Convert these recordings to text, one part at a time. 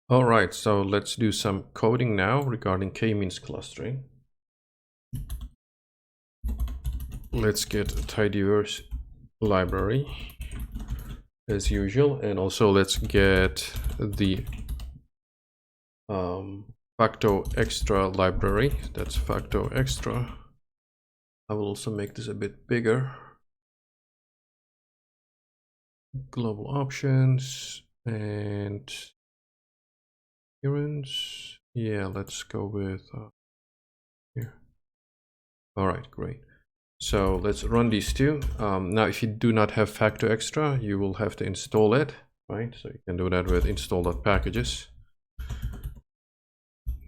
All right, so let's do some coding now regarding k-means clustering. Let's get a tidyverse library as usual, and also let's get the factoextra library. That's factoextra. I will also make this a bit bigger. Global options and appearance. Yeah, let's go with here. All right, great. So let's run these two. Now, if you do not have factoextra, you will have to install it, right? So you can do that with install.packages.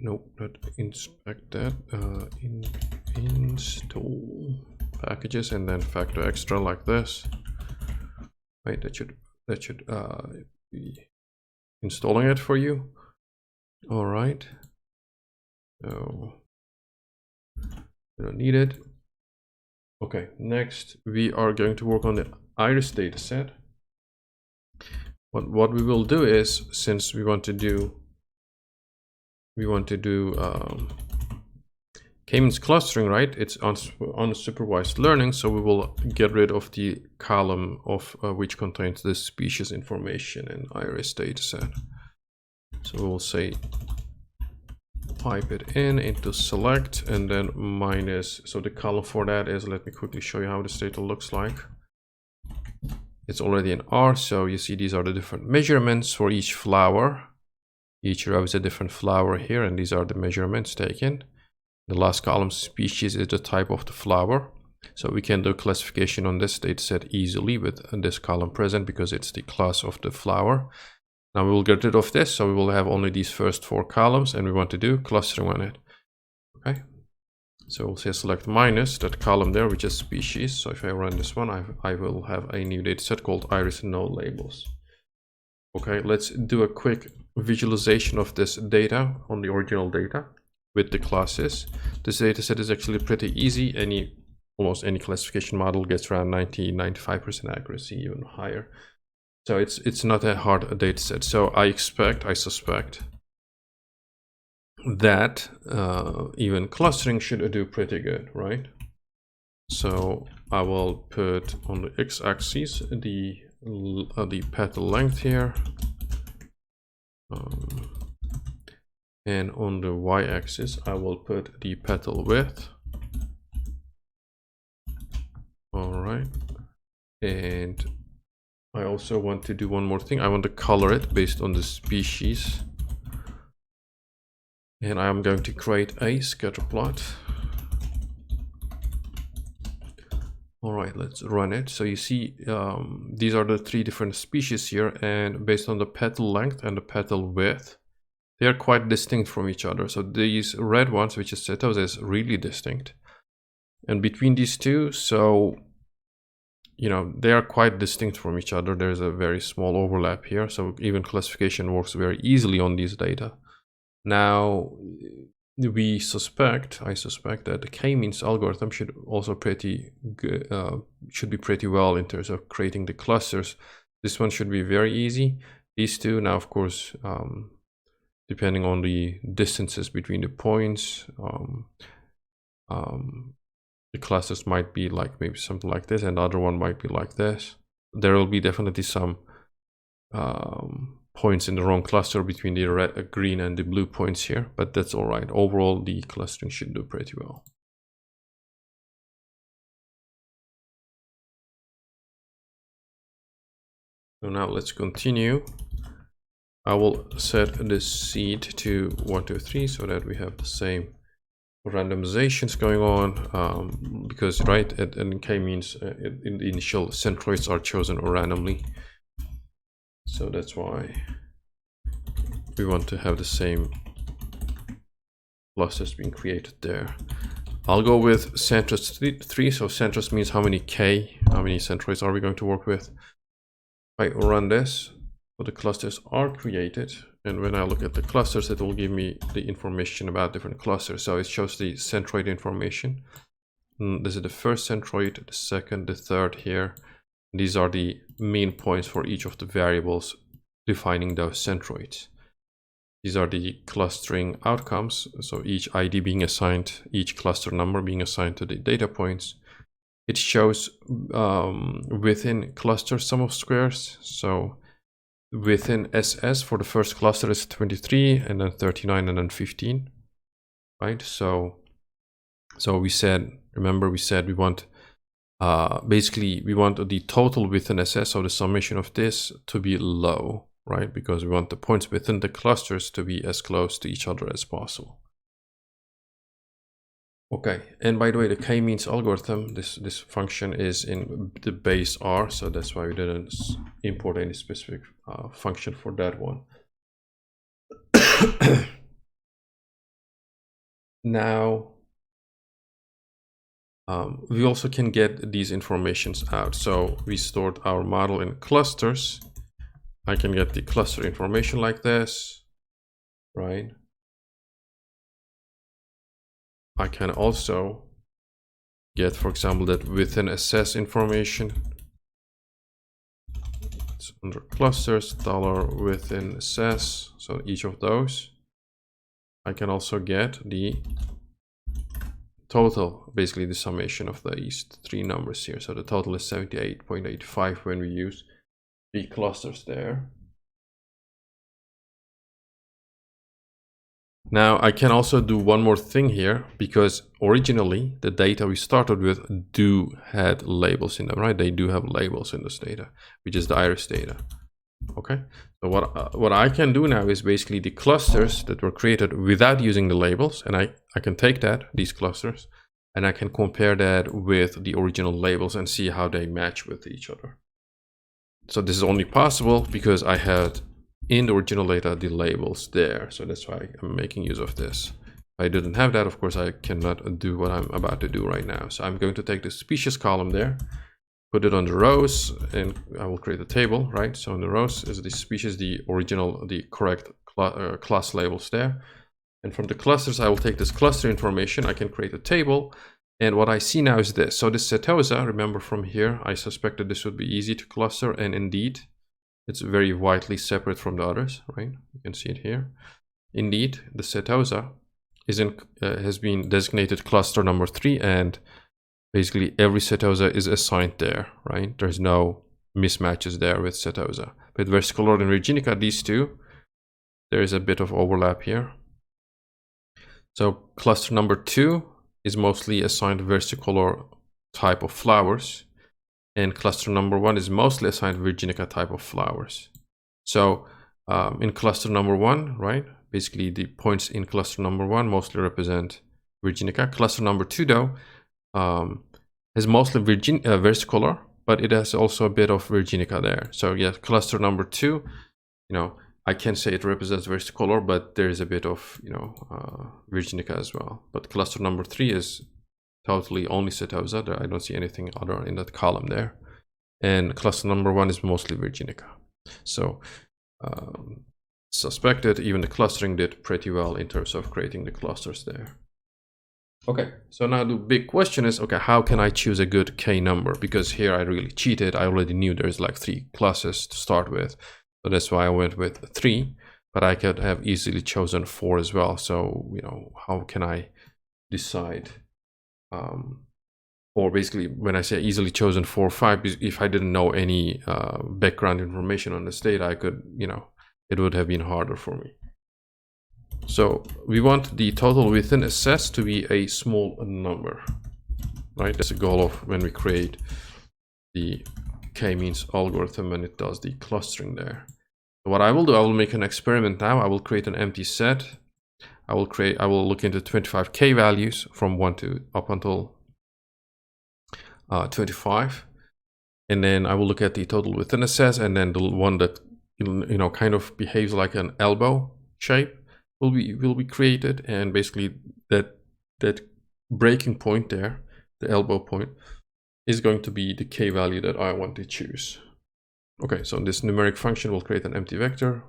Nope, not inspect that. Install packages and then factoextra like this. Right, that should be installing it for you. All right. So we don't need it. Okay, next we are going to work on the iris dataset. What we will do is, since we want to do k-means clustering, right? It's unsupervised learning, so we will get rid of the column of which contains the species information in iris dataset. So we'll say pipe it into select and then minus. So the column for that is, let me quickly show you how this data looks like. It's already in R, so you see these are the different measurements for each flower. Each row is a different flower here, and these are the measurements taken. The last column, species, is the type of the flower. So we can do classification on this dataset easily with this column present because it's the class of the flower. Now we will get rid of this, so we will have only these first four columns, and we want to do clustering on it. Okay, so we'll say select minus that column there, which is species. So if I run this one, I will have a new dataset called iris no labels. Okay, let's do a quick visualization of this data on the original data with the classes. This dataset is actually pretty easy. Almost any classification model gets around 90-95% accuracy, even higher. So it's not a hard data set. So I suspect that even clustering should do pretty good, right? So I will put on the x-axis the petal length here, and on the y-axis I will put the petal width. All right, and I also want to do one more thing. I want to color it based on the species. And I am going to create a scatter plot. All right, let's run it. So you see, these are the three different species here, and based on the petal length and the petal width, they are quite distinct from each other. So these red ones, which is Setose, is really distinct. And between these two, so you know, they are quite distinct from each other. There's a very small overlap here, so even classification works very easily on these data. Now, I suspect that the k-means algorithm should also should be pretty well in terms of creating the clusters. This one should be very easy. These two, now of course, depending on the distances between the points, the clusters might be like maybe something like this, and the other one might be like this. There will be definitely some points in the wrong cluster between the red, green and the blue points here, but that's all right. Overall, the clustering should do pretty well. So now let's continue. I will set the seed to 1, 2, 3 so that we have the same randomizations going on, because right in k-means in the initial centroids are chosen randomly, so that's why we want to have the same clusters being created there. I'll go with centros 3. So centros means how many centroids are we going to work with. I run this, so the clusters are created, and when I look at the clusters, it will give me the information about different clusters. So it shows the centroid information. This is the first centroid, the second, the third here. These are the main points for each of the variables defining those centroids. These are the clustering outcomes. So each ID being assigned, each cluster number being assigned to the data points. It shows within cluster sum of squares. So within SS for the first cluster is 23, and then 39, and then 15, right? So we said, remember we said we want, basically we want the total within SS, so the summation of this, to be low, right? Because we want the points within the clusters to be as close to each other as possible. Okay, and by the way, the k-means algorithm, this function is in the base R, so that's why we didn't import any specific function for that one. Now, we also can get these informations out. So we stored our model in clusters. I can get the cluster information like this, right? I can also get, for example, that within SS information. It's under clusters, $within SS. So each of those. I can also get the total, basically the summation of these three numbers here. So the total is 78.85 when we use the clusters there. Now I can also do one more thing here, because originally the data we started with had labels in them, right? They do have labels in this data, which is the iris data. Okay, so what I can do now is basically the clusters that were created without using the labels, and I can take these clusters, and I can compare that with the original labels and see how they match with each other. So this is only possible because I had in the original data the labels there, so that's why I'm making use of this. If I didn't have that, of course I cannot do what I'm about to do right now. So I'm going to take the species column there, put it on the rows, and I will create a table, right? So in the rows is the species, the original, the correct class labels there. And from the clusters, I will take this cluster information. I can create a table. And what I see now is this. So this setosa, remember from here, I suspected this would be easy to cluster. And indeed, it's very widely separate from the others, right? You can see it here. Indeed, the setosa has been designated cluster number 3, and basically every setosa is assigned there, right? There's no mismatches there with setosa. But versicolor and virginica, these two, there is a bit of overlap here. So cluster number 2 is mostly assigned versicolor type of flowers, and cluster number 1 is mostly assigned virginica type of flowers. So in cluster number 1, right, basically the points in cluster number 1 mostly represent virginica. Cluster number 2 though has mostly versicolor, but it has also a bit of virginica there. So yeah, cluster number 2, you know, I can say it represents versicolor, but there is a bit of, you know, virginica as well. But cluster number 3 is totally only setosa. There I don't see anything other in that column there. And cluster number 1 is mostly virginica. So suspected even the clustering did pretty well in terms of creating the clusters there. Okay, so now the big question is, okay, how can I choose a good K number? Because here I really cheated. I already knew there's like 3 classes to start with. So that's why I went with 3, but I could have easily chosen 4 as well. So, you know, how can I decide? Or basically, when I say easily chosen 4 or 5, if I didn't know any background information on this data, I could, you know, it would have been harder for me. So we want the total within SS to be a small number, right? That's the goal of when we create the k-means algorithm and it does the clustering there. So what I will do, I will make an experiment now. I will create an empty set. I will look into 25 k values from 1 to up until 25, and then I will look at the total within SS, and then the one that, you know, kind of behaves like an elbow shape will be created, and basically that breaking point there, the elbow point, is going to be the k value that I want to choose. Okay, so this numeric function will create an empty vector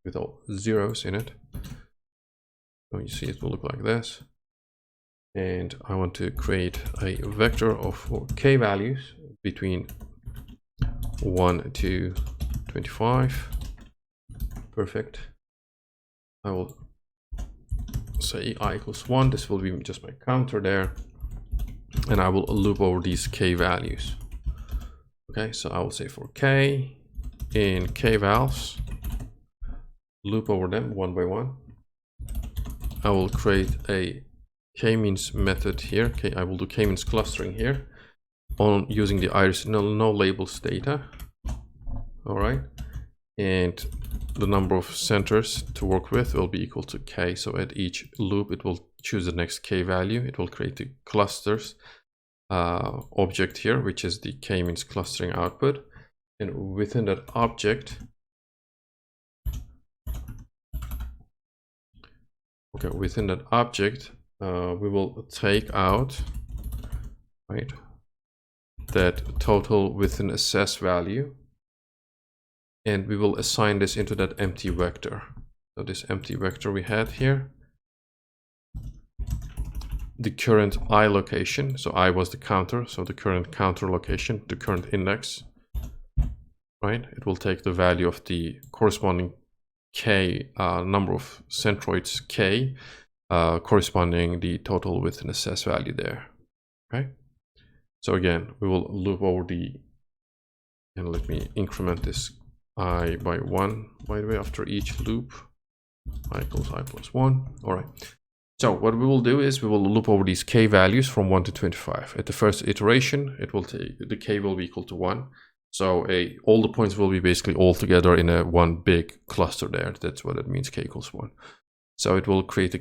with all zeros in it. So you see it will look like this. And I want to create a vector of k values between 1 to 25. Perfect. I will say I equals 1. This will be just my counter there. And I will loop over these k values. Okay, so I will say for k in k vals, loop over them one by one. I will create a k-means method here. Okay, I will do k-means clustering here on using the iris no labels data. All right, and the number of centers to work with will be equal to k. So at each loop, it will choose the next k value. It will create the clusters object here, which is the k-means clustering output. And within that object, we will take out, right, that total within assess value, and we will assign this into that empty vector. So this empty vector we had here, the current I location, so I was the counter, so the current counter location, the current index, right? It will take the value of the corresponding k number of centroids k, corresponding the total within assess value there. Okay, so again, we will loop over the, and let me increment this I by 1, by the way, after each loop. I equals I plus 1. All right. So what we will do is we will loop over these k values from 1 to 25. At the first iteration, it will take, the k will be equal to 1. So all the points will be basically all together in a one big cluster there. That's what it means, k equals 1. So it will create a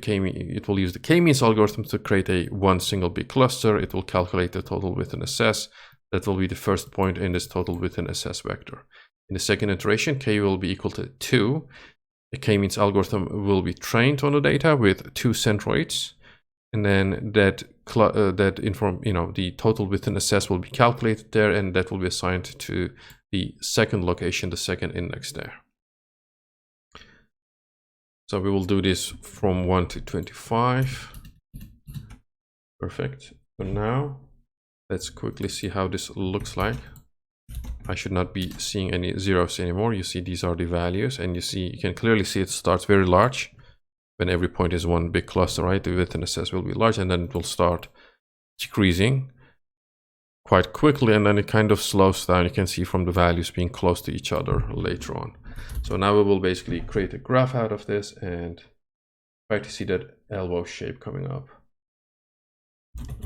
it will use the k-means algorithm to create a one single big cluster. It will calculate the total within assess. That will be the first point in this total within assess vector. In the second iteration, k will be equal to 2. The k-means algorithm will be trained on the data with 2 centroids, and then the total within assess will be calculated there, and that will be assigned to the second location, the second index there. So we will do this from 1 to 25. Perfect. So now let's quickly see how this looks like. I should not be seeing any zeros anymore. You see, these are the values, and you can clearly see it starts very large when every point is one big cluster, right? The within assess will be large, and then it will start decreasing quite quickly, and then it kind of slows down. You can see from the values being close to each other later on. So now we will basically create a graph out of this and try to see that elbow shape coming up.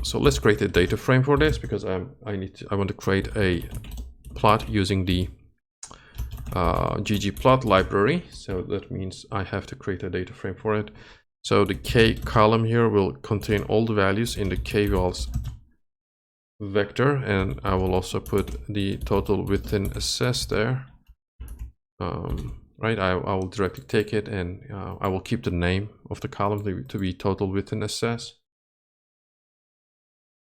So let's create a data frame for this, because I want to create a plot using the ggplot library. So that means I have to create a data frame for it. So the k column here will contain all the values in the k vals vector, and I will also put the total within assess there. Right, I will directly take it, and I will keep the name of the column to be total within assess.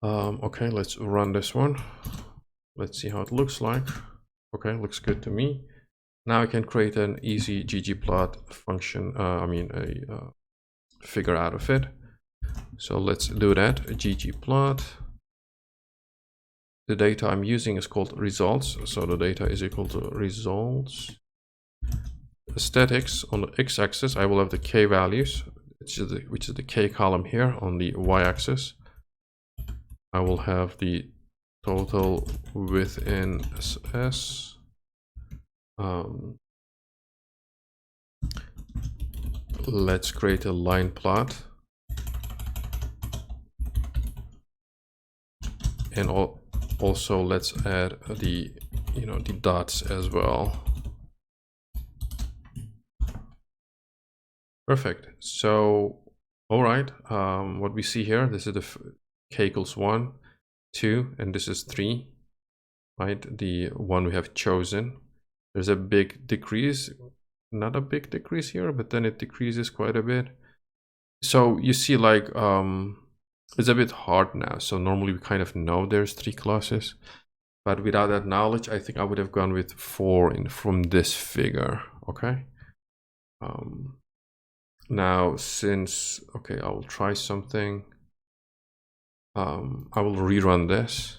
Okay, let's run this one. Let's see how it looks like. Okay, looks good to me. Now I can create an easy ggplot function, figure out of it. So let's do that. ggplot. The data I'm using is called results. So the data is equal to results. Statics on the x-axis, I will have the k values, which is the k column here. On the y-axis, I will have the total within SS. Let's create a line plot, and also let's add the the dots as well. Perfect. So all right, what we see here, this is the k equals 1, 2, and this is 3, right? The one we have chosen. There's a big decrease, not a big decrease here, but then it decreases quite a bit. So you see, like, it's a bit hard now. So normally we kind of know there's 3 classes, but without that knowledge, I think I would have gone with 4 from this figure. Okay. Now, since, okay, I will try something. I will rerun this.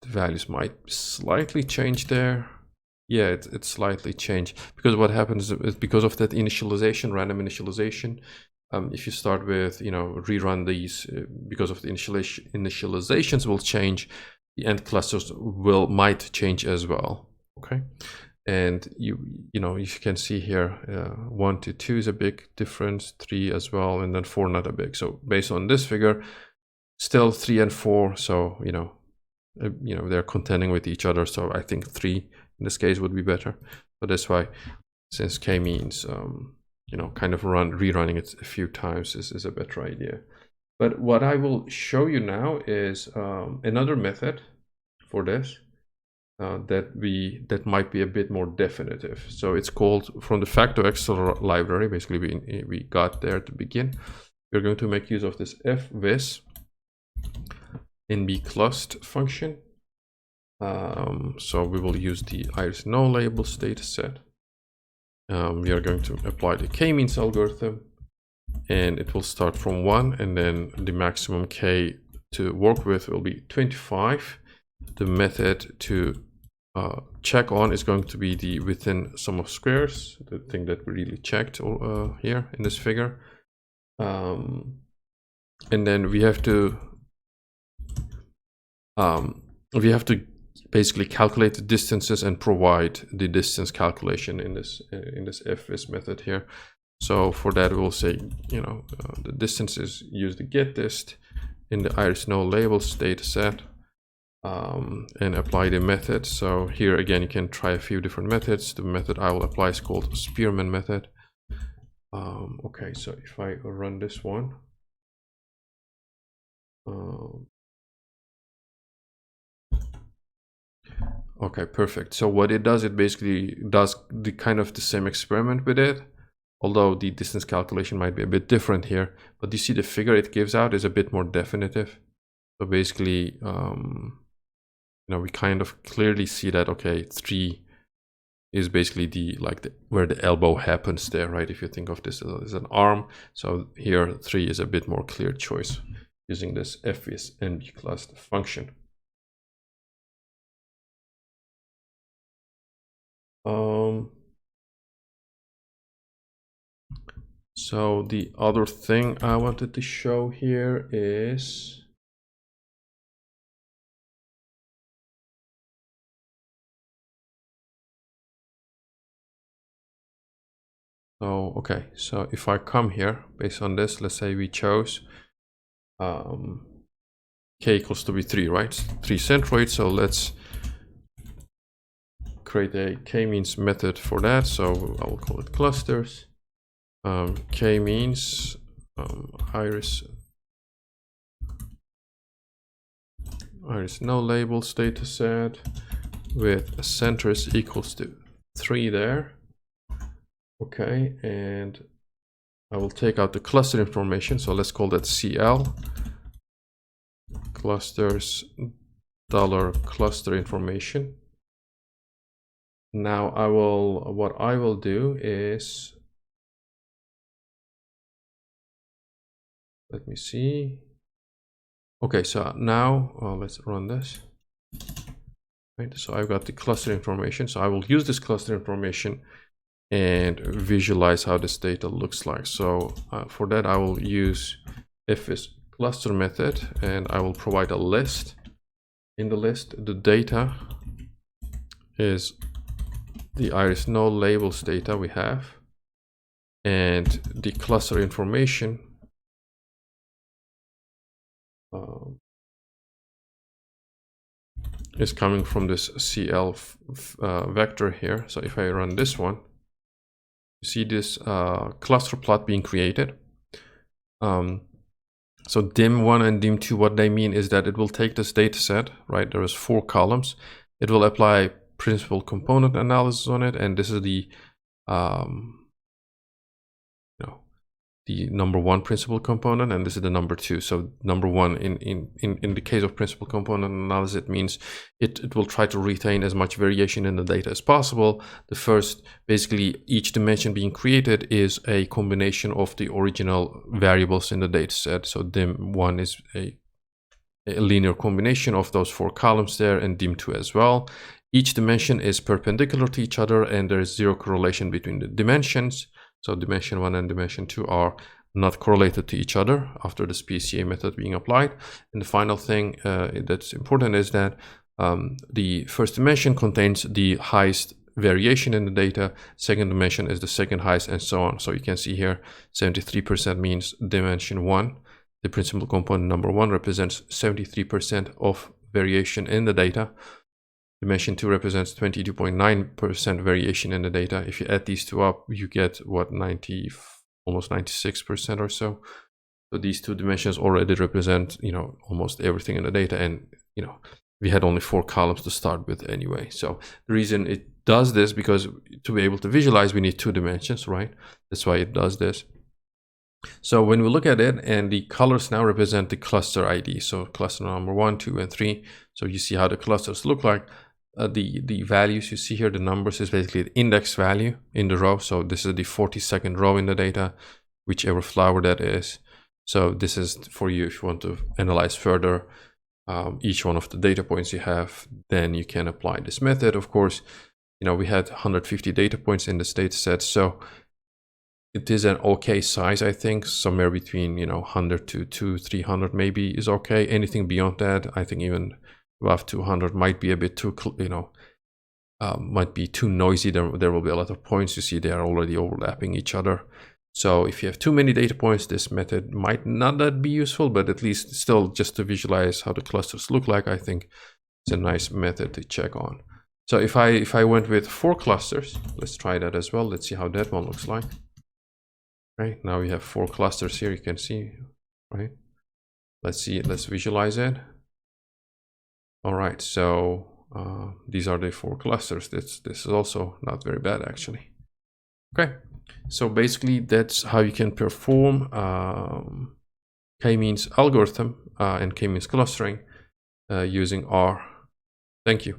the values might slightly change there. Yeah, it's slightly changed because what happens is because of that initialization, random initialization. If you start with, rerun these, because of the initializations will change, the end clusters might change as well. Okay, and you can see here 1 to 2 is a big difference, 3 as well, and then 4 not a big. So based on this figure, still 3 and 4. So they're contending with each other. So I think 3 in this case would be better. So that's why, since k-means kind of rerunning it a few times is a better idea. But what I will show you now is another method for this that might be a bit more definitive. So it's called, from the FactoExcel library, basically we got there to begin. We're going to make use of this fvis nbclust function. So we will use the iris no labels data set. We are going to apply the k-means algorithm, and it will start from 1, and then the maximum k to work with will be 25. The method to check on is going to be the within sum of squares, the thing that we really checked here in this figure. And then we have to basically calculate the distances and provide the distance calculation in this fvis method here. So for that, we'll say the distances, use the getDist in the iris no labels data set, and apply the method. So here again, you can try a few different methods. The method I will apply is called Spearman method. Okay, so if I run this one, okay, perfect. So what it does, it basically does the kind of the same experiment with it, although the distance calculation might be a bit different here. But you see the figure it gives out is a bit more definitive. So basically, we kind of clearly see that, okay, 3 is basically where the elbow happens there, right? If you think of this as an arm. So here 3 is a bit more clear choice using this fvis nbclust function. So the other thing I wanted to show here is okay, so if I come here based on this, let's say we chose k equals to be 3, right? 3 centroid. So let's create a k-means method for that. So I will call it clusters. K-means iris no labels data set with centers equals to 3 there. Okay, and I will take out the cluster information. So let's call that CL clusters $cluster information. Now what I will do is, let me see. Okay, so now let's run this. Right, so I've got the cluster information. So I will use this cluster information and visualize how this data looks like. So for that, I will use fvis cluster method, and I will provide a list. In the list, the data is the iris no labels data we have, and the cluster information is coming from this CL vector here. So if I run this one, you see this cluster plot being created. So dim1 and dim2, what they mean is that it will take this data set, right? There is 4 columns. It will apply principal component analysis on it, and this is the the number 1 principal component, and this is the number 2. So number 1 in the case of principal component analysis, it means it will try to retain as much variation in the data as possible. The first, basically each dimension being created is a combination of the original variables in the data set. So dim1 is a linear combination of those 4 columns there and dim2 as well. Each dimension is perpendicular to each other, and there is 0 correlation between the dimensions. So dimension 1 and dimension 2 are not correlated to each other after the SPCA method being applied. And the final thing that's important is that the first dimension contains the highest variation in the data, second dimension is the second highest, and so on. So you can see here 73% means dimension 1, the principal component number 1, represents 73% of variation in the data. Dimension 2 represents 22.9% variation in the data. If you add these two up, you get what, almost 96% or so. So these two dimensions already represent, almost everything in the data, and we had only 4 columns to start with anyway. So the reason it does this, because to be able to visualize, we need 2 dimensions, right? That's why it does this. So when we look at it, and the colors now represent the cluster ID, so cluster number 1, 2, and 3. So you see how the clusters look like. The values you see here, the numbers, is basically the index value in the row. So this is the 42nd row in the data, whichever flower that is. So this is for you if you want to analyze further each one of the data points you have, then you can apply this method. Of course, we had 150 data points in this data set, so it is an okay size. I think somewhere between 100 to 200-300 maybe is okay. Anything beyond that, I think even above 200 might be a bit too might be too noisy. There will be a lot of points. You see they are already overlapping each other. So if you have too many data points, this method might not that be useful, but at least still just to visualize how the clusters look like, I think it's a nice method to check on. So if I went with 4 clusters, let's try that as well. Let's see how that one looks like. Right, now we have 4 clusters here, you can see, right? Let's visualize it. All right, so these are the 4 clusters. This is also not very bad actually. Okay, so basically that's how you can perform k-means algorithm and k-means clustering using R. Thank you.